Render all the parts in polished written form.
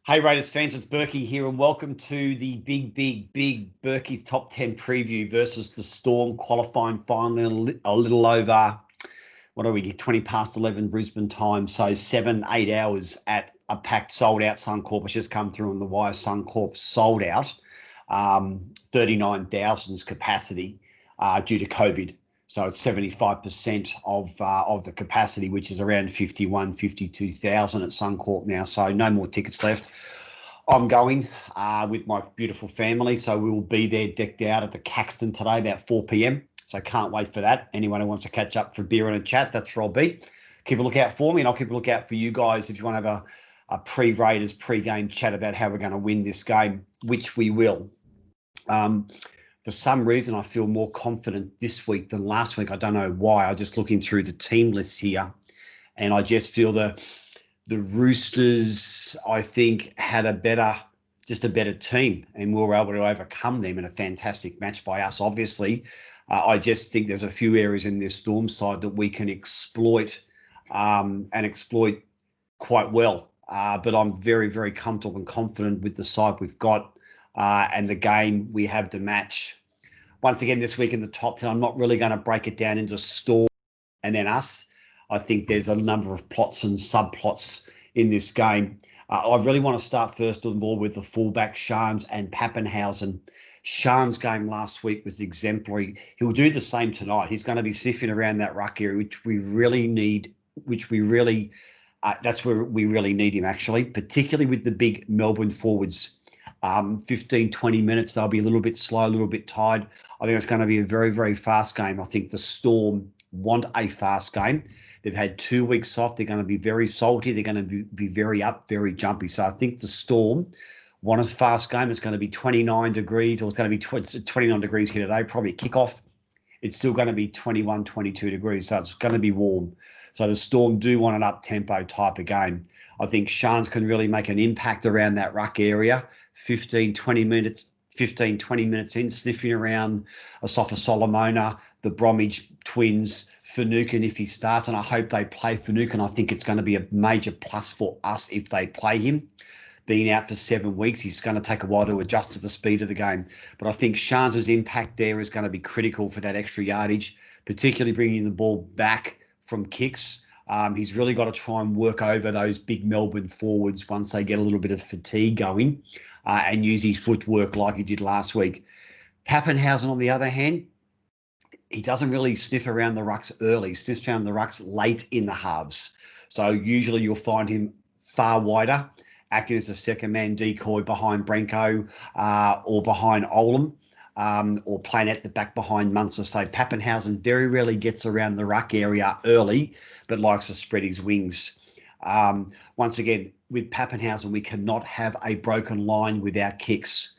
Hey Raiders fans, it's Berkey here and welcome to the big Bourkeys top 10 preview versus the Storm qualifying finally a little over, what do we get, 20 past 11 Brisbane time. So 8 hours at a packed sold out Suncorp. It's just come through on the wire. Suncorp sold out 39,000's capacity due to COVID. So it's 75% of the capacity, which is around 52,000 at Suncorp now. So no more tickets left. I'm going with my beautiful family. So we will be there decked out at the Caxton today about 4 p.m. So can't wait for that. Anyone who wants to catch up for beer and a chat, that's where I'll be. Keep a lookout for me and I'll keep a lookout for you guys if you want to have a pre-Raiders pre-game chat about how we're going to win this game, which we will. For some reason, I feel more confident this week than last week. I don't know why. I'm just looking through the team list here, and I just feel the Roosters, I think, had a better team, and we were able to overcome them in a fantastic match by us. Obviously, I just think there's a few areas in this Storm side that we can exploit and exploit quite well. But I'm very, very comfortable and confident with the side we've got and the game we have to match. Once again, this week in the top 10, I'm not really going to break it down into Storm and then us. I think there's a number of plots and subplots in this game. I really want to start first of all with the fullback, Shans and Pappenhausen. Shans' game last week was exemplary. He'll do the same tonight. He's going to be sniffing around that ruck area, which we really need, that's where we really need him, actually, particularly with the big Melbourne forwards. 15, 20 minutes, they'll be a little bit slow, a little bit tired. I think it's going to be a very, very fast game. I think the Storm want a fast game. They've had 2 weeks off. They're going to be very salty. They're going to be very up, very jumpy. So I think the Storm want a fast game. It's going to be 29 degrees, or it's going to be 29 degrees here today, probably kickoff. It's still going to be 21, 22 degrees. So it's going to be warm. So the Storm do want an up-tempo type of game. I think Shans can really make an impact around that ruck area. 15, 20 minutes in, sniffing around Asafa Solomona, the Bromwich twins, Finucane if he starts, and I hope they play Finucane. I think it's going to be a major plus for us if they play him. Being out for 7 weeks, he's going to take a while to adjust to the speed of the game. But I think Shans' impact there is going to be critical for that extra yardage, particularly bringing the ball back from kicks. He's really got to try and work over those big Melbourne forwards once they get a little bit of fatigue going and use his footwork like he did last week. Pappenhausen, on the other hand, he doesn't really sniff around the rucks early. He sniffs around the rucks late in the halves. So usually you'll find him far wider, acting as a second-man decoy behind Branko or behind Olam. Or playing at the back behind Munster. So Pappenhausen very rarely gets around the ruck area early, but likes to spread his wings. Once again, with Pappenhausen, we cannot have a broken line with our kicks.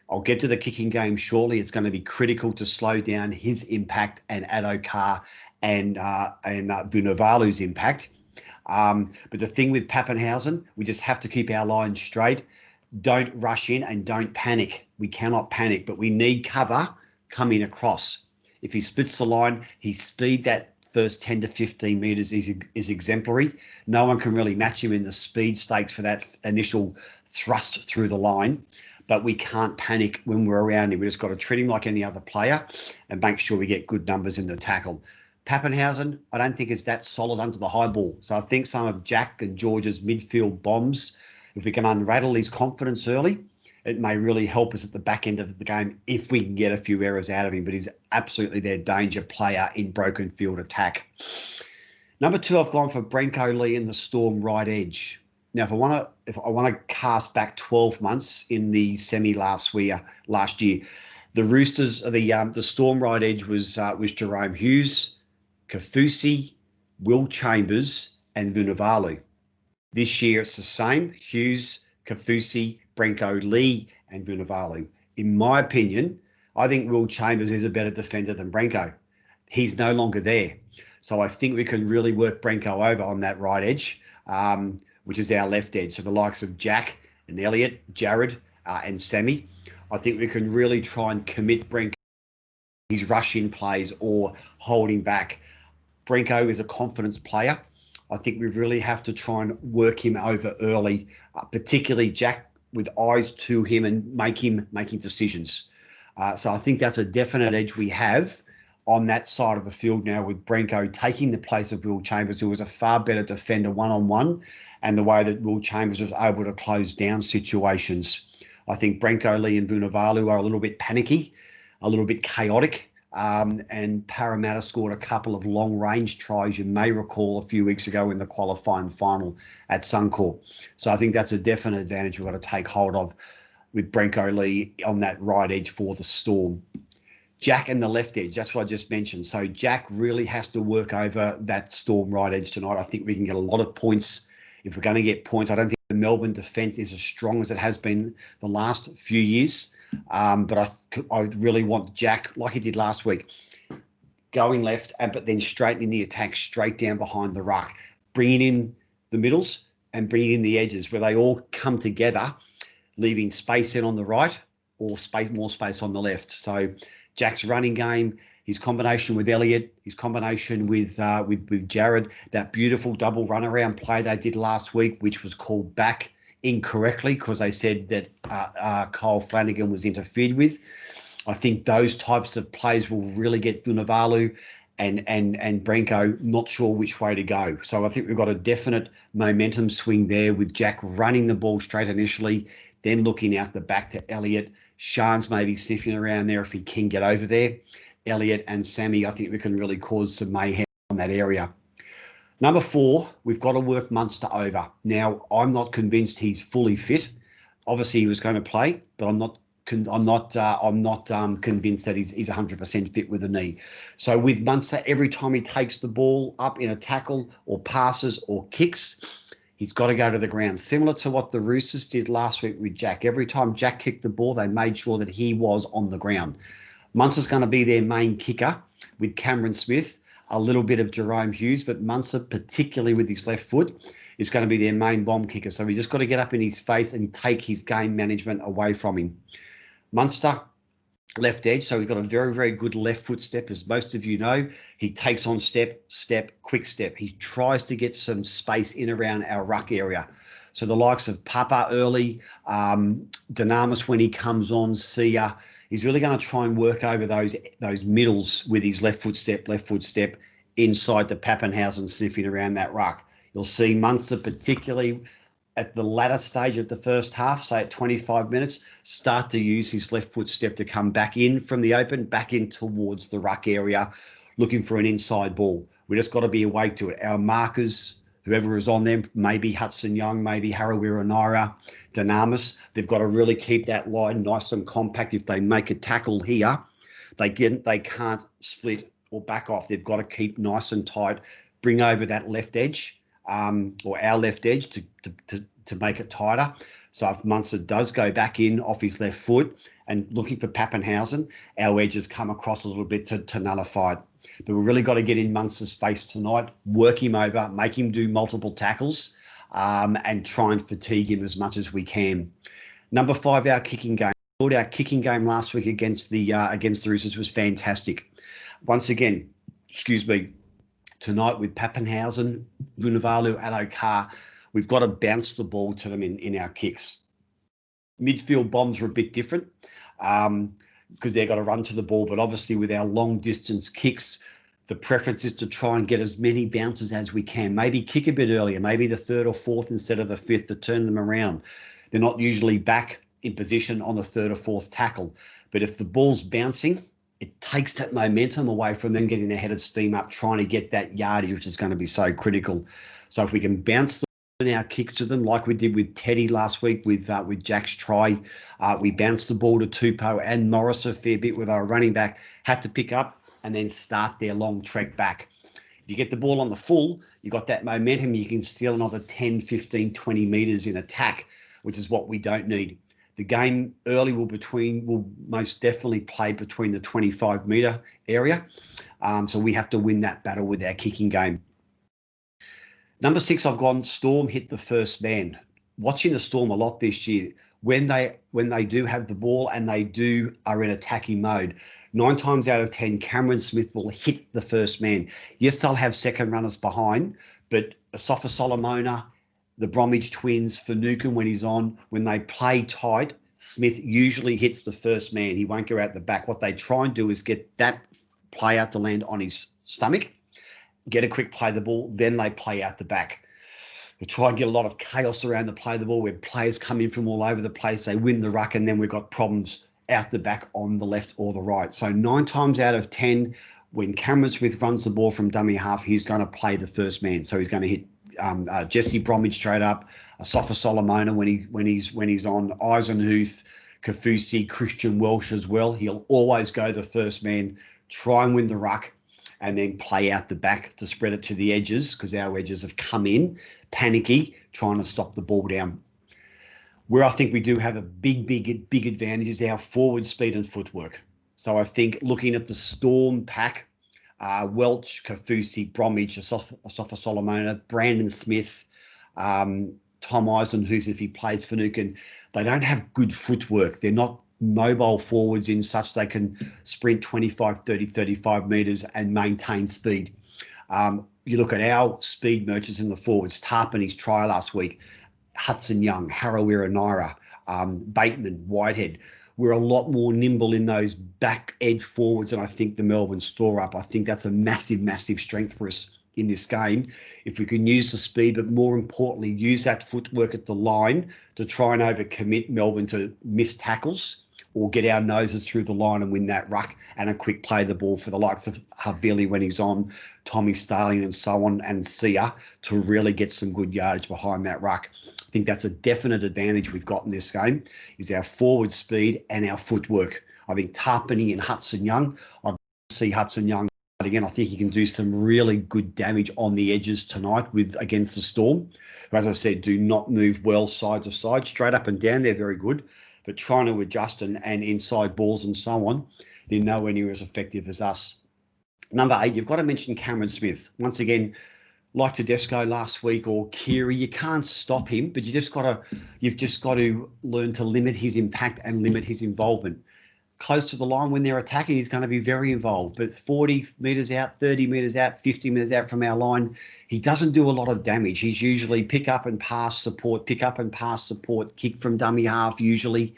I'll get to the kicking game shortly. It's going to be critical to slow down his impact and Adokar and Vunivalu's impact. But the thing with Pappenhausen, we just have to keep our line straight. Don't rush in and don't panic. We cannot panic, but we need cover coming across. If he splits the line, his speed that first 10 to 15 metres is exemplary. No one can really match him in the speed stakes for that initial thrust through the line, but we can't panic when we're around him. We just got to treat him like any other player and make sure we get good numbers in the tackle. Pappenhausen, I don't think is that solid under the high ball. So I think some of Jack and George's midfield bombs, if we can unrattle his confidence early, it may really help us at the back end of the game if we can get a few errors out of him. But he's absolutely their danger player in broken field attack. Number 2, I've gone for Branko Lee in the Storm right edge. Now, if I want to cast back 12 months in the semi last year, the Roosters, the Storm right edge was Jerome Hughes, Kaufusi, Will Chambers, and Vunivalu. This year, it's the same. Hughes, Kaufusi, Branko Lee, and Vunivalu. In my opinion, I think Will Chambers is a better defender than Branko. He's no longer there. So I think we can really work Branko over on that right edge, which is our left edge. So the likes of Jack and Elliot, Jared, and Sammy. I think we can really try and commit Branko his rush-in plays or holding back. Branko is a confidence player. I think we really have to try and work him over early, particularly Jack with eyes to him and make him making decisions. So I think that's a definite edge we have on that side of the field now, with Brenko taking the place of Will Chambers, who was a far better defender one-on-one, and the way that Will Chambers was able to close down situations. I think Brenko Lee and Vunivalu are a little bit panicky, a little bit chaotic, and Parramatta scored a couple of long-range tries, you may recall, a few weeks ago in the qualifying final at Suncorp. So I think that's a definite advantage we've got to take hold of with Brenko Lee on that right edge for the Storm. Jack and the left edge, that's what I just mentioned. So Jack really has to work over that Storm right edge tonight. I think we can get a lot of points. If we're going to get points, I don't think the Melbourne defence is as strong as it has been the last few years. But I really want Jack, like he did last week, going left, but then straightening the attack straight down behind the ruck, bringing in the middles and bringing in the edges where they all come together, leaving space in on the right or more space on the left. So Jack's running game, his combination with Elliott, his combination with Jared, that beautiful double runaround play they did last week, which was called back incorrectly because they said that Kyle Flanagan was interfered with. I think those types of plays will really get Vunivalu and Brenko not sure which way to go. So I think we've got a definite momentum swing there with Jack running the ball straight initially, then looking out the back to Elliott. Sean's maybe sniffing around there if he can get over there. Elliott and Sammy, I think we can really cause some mayhem on that area. Number 4, we've got to work Munster over. Now, I'm not convinced he's fully fit. Obviously, he was going to play, but I'm not convinced that he's 100% fit with the knee. So with Munster, every time he takes the ball up in a tackle or passes or kicks, he's got to go to the ground, similar to what the Roosters did last week with Jack. Every time Jack kicked the ball, they made sure that he was on the ground. Munster's going to be their main kicker with Cameron Smith, a little bit of Jerome Hughes, but Munster, particularly with his left foot, is going to be their main bomb kicker. So we just got to get up in his face and take his game management away from him. Munster, left edge, so he's got a very, very good left foot step. As most of you know, he takes on step, quick step. He tries to get some space in around our ruck area. So the likes of Papa early, Dynamis when he comes on, Sia, he's really going to try and work over those middles with his left foot step inside the Pappenhausen, sniffing around that ruck. You'll see Munster, particularly at the latter stage of the first half, say at 25 minutes, start to use his left foot step to come back in from the open, back in towards the ruck area, looking for an inside ball. We just got to be awake to it. Our markers, whoever is on them, maybe Hudson Young, maybe Harawira Naira, Dynamis, they've got to really keep that line nice and compact. If they make a tackle here, they can't split or back off. They've got to keep nice and tight, bring over that left edge, or our left edge to make it tighter. So if Munster does go back in off his left foot and looking for Pappenhausen, our edges come across a little bit to nullify it. But we've really got to get in Munster's face tonight, work him over, make him do multiple tackles, and try and fatigue him as much as we can. Number 5, our kicking game. Our kicking game last week against the Roosters was fantastic. Once again, tonight with Pappenhausen, Vunivalu, Addo-Carr, we've got to bounce the ball to them in our kicks. Midfield bombs are a bit different because they've got to run to the ball, but obviously with our long distance kicks, the preference is to try and get as many bounces as we can. Maybe kick a bit earlier, maybe the 3rd or 4th instead of the 5th to turn them around. They're not usually back in position on the 3rd or 4th tackle, but if the ball's bouncing, it takes that momentum away from them getting ahead of steam up, trying to get that yardage, which is going to be so critical. So if we can bounce our kicks to them like we did with Teddy last week with Jack's try, we bounced the ball to Tupou and Morris a fair bit with our running back, had to pick up and then start their long trek back. If you get the ball on the full, you got that momentum, you can steal another 10, 15, 20 metres in attack, which is what we don't need. The game early will most definitely play between the 25-metre area. So we have to win that battle with our kicking game. Number 6, I've gone Storm hit the first man. Watching the Storm a lot this year, when they do have the ball and they are in attacking mode, 9 times out of 10, Cameron Smith will hit the first man. Yes, they'll have second runners behind, But Asafa Solomona, the Bromwich twins, Finucane when he's on, when they play tight, Smith usually hits the first man. He won't go out the back. What they try and do is get that player to land on his stomach, get a quick play of the ball, then they play out the back. They try and get a lot of chaos around the play of the ball where players come in from all over the place. They win the ruck, and then we've got problems out the back on the left or the right. So 9 times out of 10, when Cameron Smith runs the ball from dummy half, he's going to play the first man. So he's going to hit Jesse Bromwich straight up, Asafa Solomona when he's on, Eisenhuth, Kafusi, Christian Welsh as well. He'll always go the first man, try and win the ruck, and then play out the back to spread it to the edges, because our edges have come in panicky, trying to stop the ball down. Where I think we do have a big advantage is our forward speed and footwork. So I think looking at the Storm pack, Welch, Kafusi, Bromwich, Asafa Solomona, Brandon Smith, Tom Eisenhuth, if he plays Finucane, they don't have good footwork. They're not mobile forwards in such they can sprint 25, 30, 35 metres and maintain speed. You look at our speed merchants in the forwards, Tarpany's try last week, Hudson Young, Harawira Naira, Bateman, Whitehead. We're a lot more nimble in those back edge forwards than I think the Melbourne store up. I think that's a massive strength for us in this game. If we can use the speed, but more importantly, use that footwork at the line to try and overcommit Melbourne to miss tackles or get our noses through the line and win that ruck, and a quick play of the ball for the likes of Havili when he's on, Tommy Starling and so on, and Sia to really get some good yardage behind that ruck. I think that's a definite advantage we've got in this game, is our forward speed and our footwork. I think Tarpany and Hudson Young, I see Hudson Young again. I think he can do some really good damage on the edges tonight against the Storm, who, as I said, do not move well side to side. Straight up and down, they're very good, but trying to adjust and inside balls and so on, they're nowhere near as effective as us. Number 8, you've got to mention Cameron Smith. Once again, like Tedesco last week or Keary, you can't stop him, but you've just got to learn to limit his impact and limit his involvement. Close to the line when they're attacking, he's going to be very involved. But 40 metres out, 30 metres out, 50 metres out from our line, he doesn't do a lot of damage. He's usually pick up and pass support, kick from dummy half usually.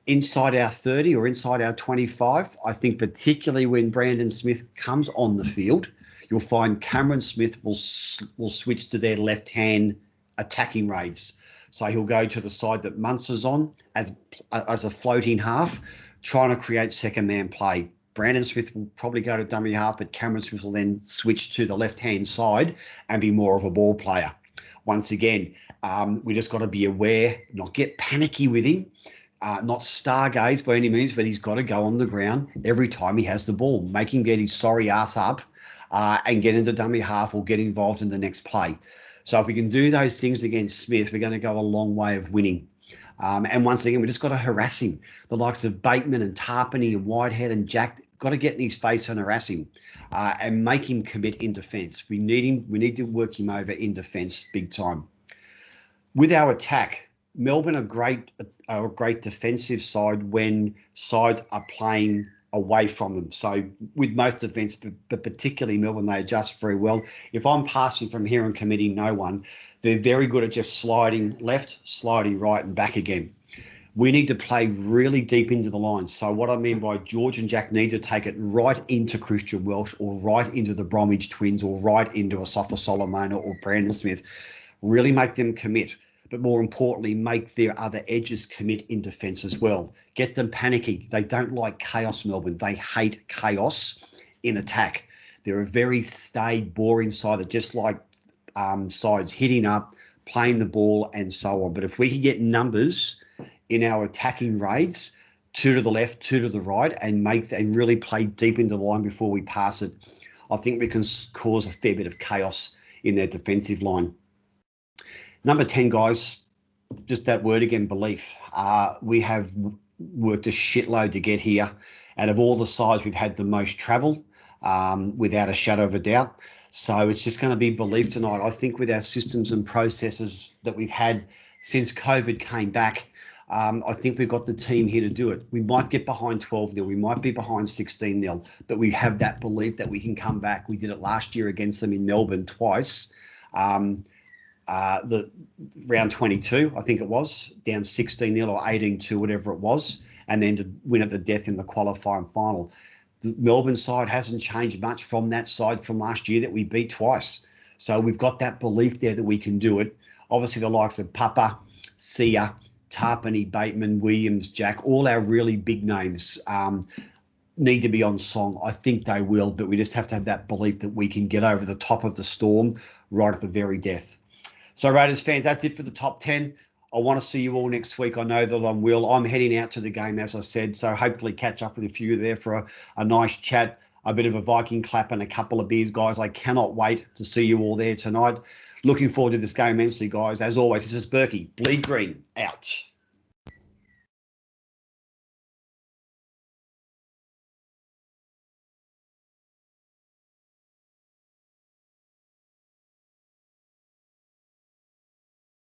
Inside our 30 or inside our 25, I think particularly when Brandon Smith comes on the field, you'll find Cameron Smith will switch to their left-hand attacking raids. So he'll go to the side that Munster's on as a floating half, trying to create second man play. Brandon Smith will probably go to dummy half, but Cameron Smith will then switch to the left-hand side and be more of a ball player. Once again, we just got to be aware, not get panicky with him, not stargaze by any means, but he's got to go on the ground every time he has the ball. Make him get his sorry ass up and get into dummy half or get involved in the next play. So if we can do those things against Smith, we're going to go a long way of winning. And once again, we just got to harass him. The likes of Bateman and Tarpany and Whitehead and Jack got to get in his face and harass him and make him commit in defence. We need him. We need to work him over in defence big time. With our attack, Melbourne are a great defensive side when sides are playing away from them. So with most defence, but particularly Melbourne, they adjust very well. If I'm passing from here and committing no one, they're very good at just sliding left, sliding right and back again. We need to play really deep into the lines. So what I mean by George and Jack need to take it right into Christian Welsh or right into the Bromwich twins or right into Asafa Solomona or Brandon Smith. Really make them commit. But more importantly, make their other edges commit in defence as well. Get them panicky. They don't like chaos, Melbourne. They hate chaos in attack. They're a very staid, boring side that just like sides hitting up, playing the ball and so on. But if we can get numbers in our attacking raids, 2 to the left, 2 to the right, and really play deep into the line before we pass it, I think we can cause a fair bit of chaos in their defensive line. Number 10, guys, just that word again, belief. We have worked a shitload to get here. Out of all the sides, we've had the most travel, without a shadow of a doubt. So it's just going to be belief tonight. I think with our systems and processes that we've had since COVID came back, I think we've got the team here to do it. We might get behind 12-0. We might be behind 16-0, but we have that belief that we can come back. We did it last year against them in Melbourne twice. The round 22, I think it was, down 16-0 or 18-2, whatever it was, and then to win at the death in the qualifying final. The Melbourne side hasn't changed much from that side from last year that we beat twice. So we've got that belief there that we can do it. Obviously, the likes of Papa, Sia, Tarpany, Bateman, Williams, Jack, all our really big names need to be on song. I think they will, but we just have to have that belief that we can get over the top of the storm right at the very death. So Raiders fans, that's it for the top 10. I want to see you all next week. I know that I will. I'm heading out to the game, as I said, so hopefully catch up with a few there for a nice chat, a bit of a Viking clap and a couple of beers, guys. I cannot wait to see you all there tonight. Looking forward to this game immensely, guys. As always, this is Berkey. Bleed Green, out.